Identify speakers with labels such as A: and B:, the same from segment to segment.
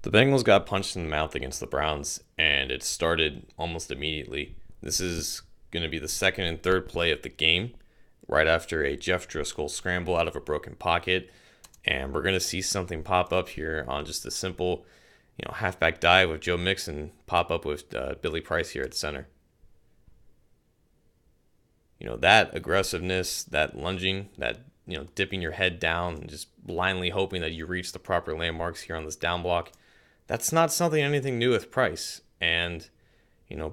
A: The Bengals got punched in the mouth against the Browns, and it started almost immediately. This is going to be the second and third play of the game, right after a Jeff Driscoll scramble out of a broken pocket. And we're going to see something pop up here on just a simple, halfback dive with Joe Mixon pop up with Billy Price here at center. That aggressiveness, that lunging, that dipping your head down and just blindly hoping that you reach the proper landmarks here on this down block. That's not something anything new with Price. And,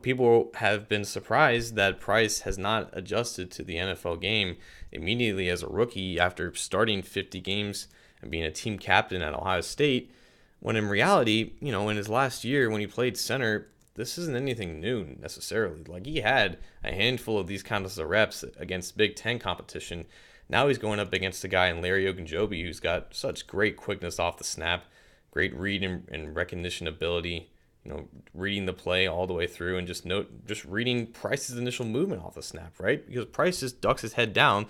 A: people have been surprised that Price has not adjusted to the NFL game immediately as a rookie after starting 50 games and being a team captain at Ohio State. When in reality, in his last year when he played center, this isn't anything new necessarily. Like, he had a handful of these kinds of reps against Big Ten competition. Now he's going up against a guy in Larry Ogunjobi who's got such great quickness off the snap, great read and recognition ability, reading the play all the way through, and just reading Price's initial movement off the snap, right? Because Price just ducks his head down,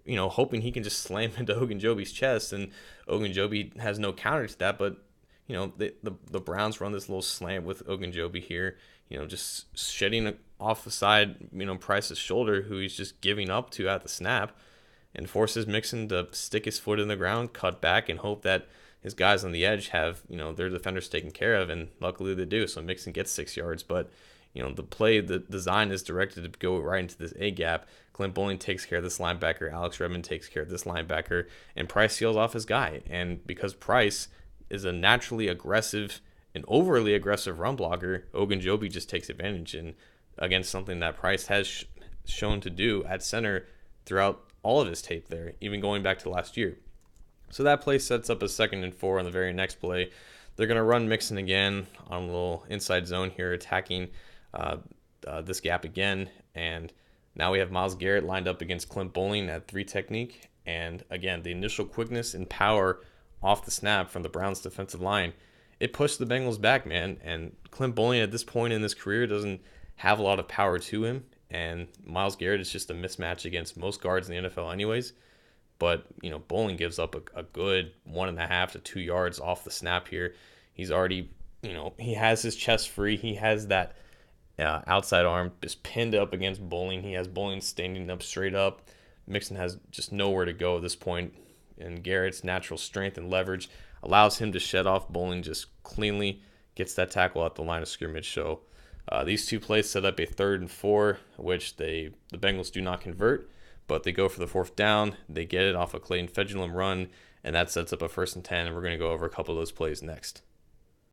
A: hoping he can just slam into Ogunjobi's chest, and Ogunjobi has no counter to that. But the Browns run this little slant with Ogunjobi here, just shedding off the side, Price's shoulder, who he's just giving up to at the snap, and forces Mixon to stick his foot in the ground, cut back, and hope that his guys on the edge have, their defenders taken care of, and luckily they do. So Mixon gets 6 yards, but, the design is directed to go right into this A gap. Clint Boling takes care of this linebacker. Alex Redmond takes care of this linebacker, and Price seals off his guy. And because Price is a naturally aggressive and overly aggressive run blocker, Ogunjobi just takes advantage, and against something that Price has shown to do at center throughout all of his tape there, even going back to last year. So that play sets up a 2nd and 4 on the very next play. They're going to run Mixon again on a little inside zone here, attacking this gap again. And now we have Myles Garrett lined up against Clint Boling at 3 technique. And again, the initial quickness and power off the snap from the Browns defensive line, it pushed the Bengals back, man. And Clint Boling at this point in his career doesn't have a lot of power to him. And Myles Garrett is just a mismatch against most guards in the NFL anyways. But, Boling gives up a good 1.5 to 2 yards off the snap here. He's already, he has his chest free. He has that outside arm just pinned up against Boling. He has Boling standing up straight up. Mixon has just nowhere to go at this point. And Garrett's natural strength and leverage allows him to shed off Boling just cleanly, gets that tackle at the line of scrimmage. So these two plays set up a 3rd and 4, which the Bengals do not convert. But they go for the 4th down. They get it off a Clayton Fedulum run, and that sets up a 1st and 10. And we're going to go over a couple of those plays next.